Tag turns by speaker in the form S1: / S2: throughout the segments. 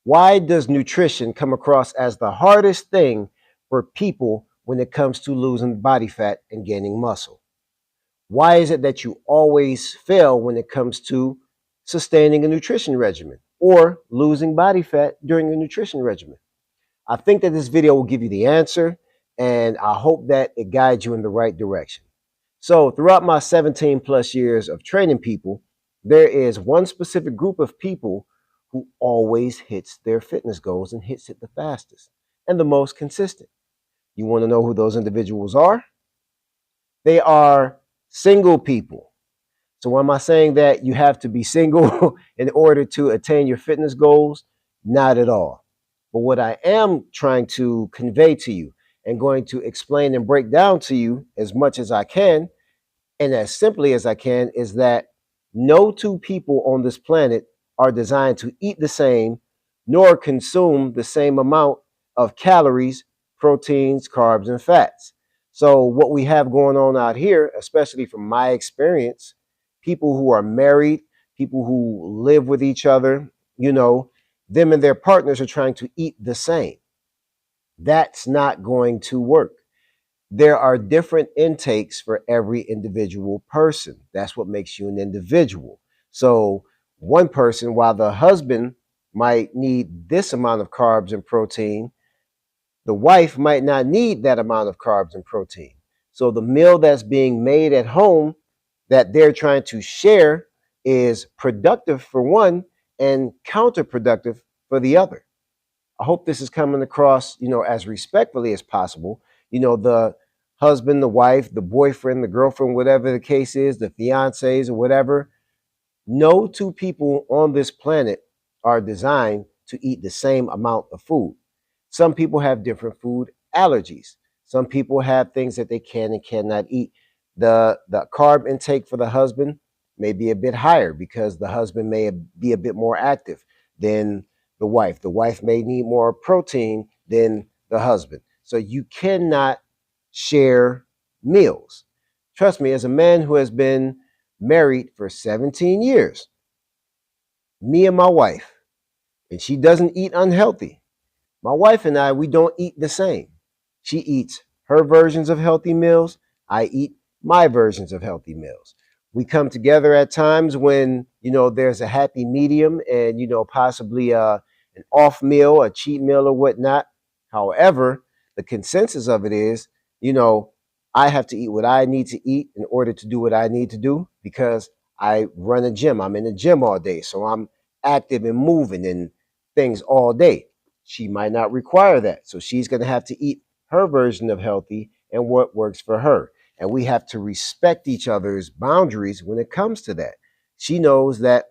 S1: Why does nutrition come across as the hardest thing for people when it comes to losing body fat and gaining muscle? Why is it that you always fail when it comes to sustaining a nutrition regimen or losing body fat during a nutrition regimen? I think that this video will give you the answer, and I hope that it guides you in the right direction. So, throughout my 17 plus years of training people, there is one specific group of people who always hits their fitness goals and hits it the fastest and the most consistent. You want to know who those individuals are? They are single people. So, why am I saying that you have to be single in order to attain your fitness goals? Not at all. But what I am trying to convey to you and going to explain and break down to you as much as I can and as simply as I can is that no two people on this planet are designed to eat the same nor consume the same amount of calories, proteins, carbs, and fats. So, what we have going on out here, especially from my experience, people who are married, people who live with each other, them and their partners are trying to eat the same. That's not going to work. There are different intakes for every individual person. That's what makes you an individual. So, one person, while the husband might need this amount of carbs and protein, the wife might not need that amount of carbs and protein. So, the meal that's being made at home that they're trying to share is productive for one and counterproductive for the other. I hope this is coming across, as respectfully as possible. The husband, the wife, the boyfriend, the girlfriend, whatever the case is, the fiancés or whatever. No two people on this planet are designed to eat the same amount of food. Some people have different food allergies. Some people have things that they can and cannot eat. The carb intake for the husband may be a bit higher because the husband may be a bit more active than the wife. The wife may need more protein than the husband. So you cannot share meals. Trust me, as a man who has been married for 17 years, me and my wife, and she doesn't eat unhealthy. My wife and I, we don't eat the same. She eats her versions of healthy meals. I eat my versions of healthy meals. We come together at times when, there's a happy medium and, possibly an off meal, a cheat meal or whatnot. However, the consensus of it is, I have to eat what I need to eat in order to do what I need to do because I run a gym. I'm in the gym all day. So I'm active and moving and things all day. She might not require that. So she's going to have to eat her version of healthy and what works for her. And we have to respect each other's boundaries when it comes to that. She knows that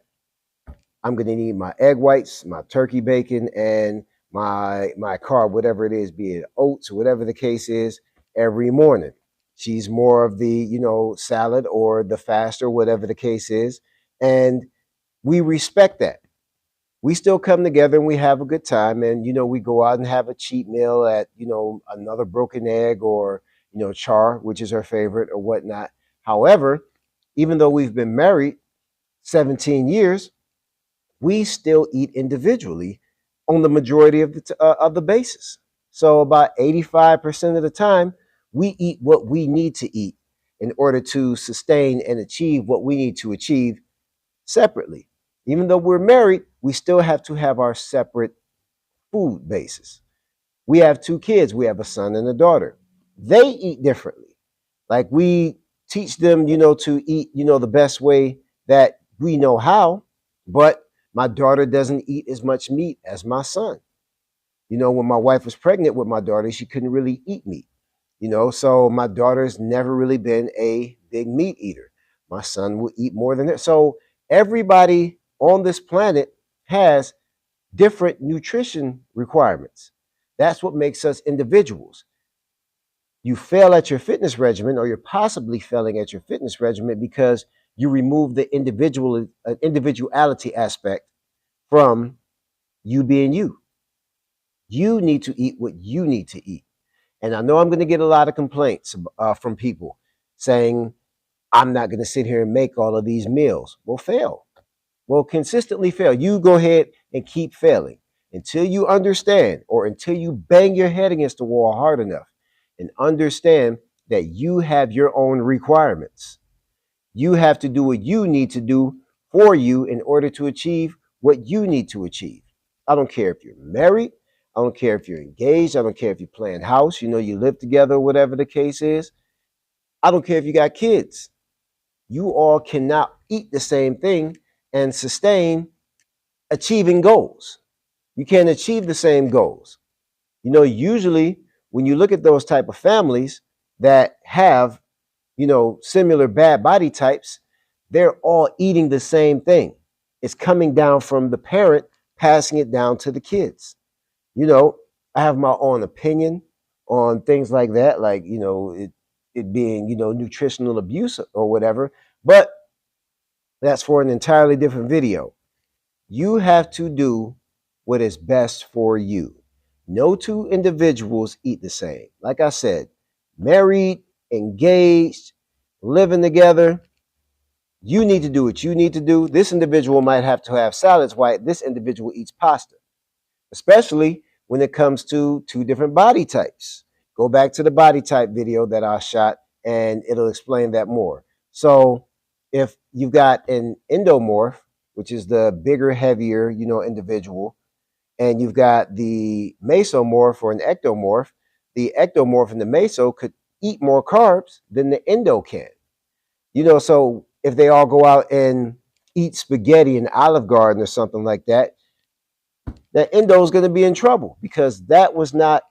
S1: I'm going to need my egg whites, my turkey bacon, and my carb, whatever it is, be it oats or whatever the case is, every morning. She's more of the, salad or the fast or whatever the case is. And we respect that. We still come together and we have a good time. And, we go out and have a cheat meal at, another broken egg or, char, which is her favorite or whatnot. However, even though we've been married 17 years, we still eat individually on the majority of the basis. So about 85% of the time, we eat what we need to eat in order to sustain and achieve what we need to achieve separately. Even though we're married, we still have to have our separate food basis. We have two kids. We have a son and a daughter. They eat differently. Like we teach them, to eat, the best way that we know how, but my daughter doesn't eat as much meat as my son. When my wife was pregnant with my daughter, she couldn't really eat meat. So my daughter's never really been a big meat eater. My son will eat more than that. So everybody on this planet has different nutrition requirements. That's what makes us individuals. You fail at your fitness regimen, or you're possibly failing at your fitness regimen because you remove the individuality aspect from you being you. You need to eat what you need to eat. And I know I'm going to get a lot of complaints from people saying, I'm not going to sit here and make all of these meals. Well, fail. Well, consistently fail. You go ahead and keep failing. Until you understand, or until you bang your head against the wall hard enough and understand that you have your own requirements. You have to do what you need to do for you in order to achieve what you need to achieve. I don't care if you're married. I don't care if you're engaged. I don't care if you're playing house, you live together, whatever the case is. I don't care if you got kids. You all cannot eat the same thing and sustain achieving goals. You can't achieve the same goals. Usually when you look at those type of families that have, similar bad body types, they're all eating the same thing. It's coming down from the parent, passing it down to the kids. I have my own opinion on things like that, like, it being, nutritional abuse or whatever, but that's for an entirely different video. You have to do what is best for you. No two individuals eat the same. Like I said, married, engaged, living together, you need to do what you need to do. This individual might have to have salads while this individual eats pasta, especially when it comes to two different body types. Go back to the body type video that I shot and it'll explain that more. So if you've got an endomorph, which is the bigger, heavier, individual, and you've got the mesomorph or an ectomorph, the ectomorph and the meso could eat more carbs than the endo can. So if they all go out and eat spaghetti in Olive Garden or something like that, that endo is going to be in trouble because that was not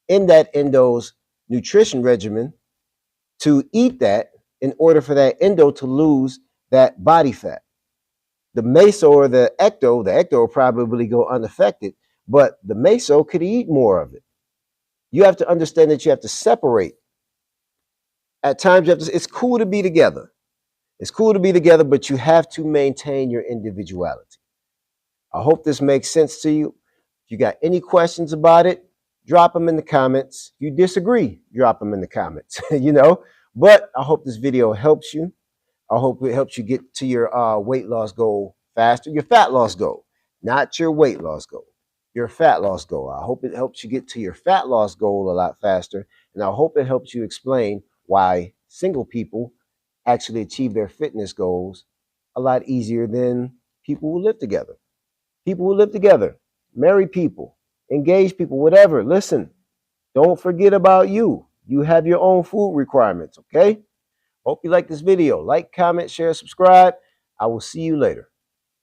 S1: in that endo's nutrition regimen to eat that in order for that endo to lose that body fat. The meso or the ecto will probably go unaffected, but the meso could eat more of it. You have to understand that you have to separate. At times, it's cool to be together. It's cool to be together, but you have to maintain your individuality. I hope this makes sense to you. If you got any questions about it, drop them in the comments. If you disagree, drop them in the comments, But I hope this video helps you. I hope it helps you get to your weight loss goal faster, your fat loss goal, not your weight loss goal, your fat loss goal. I hope it helps you get to your fat loss goal a lot faster. And I hope it helps you explain why single people actually achieve their fitness goals a lot easier than people who live together. People who live together, married people, engaged people, whatever. Listen, don't forget about you. You have your own food requirements, okay? Hope you like this video. Like, comment, share, subscribe. I will see you later.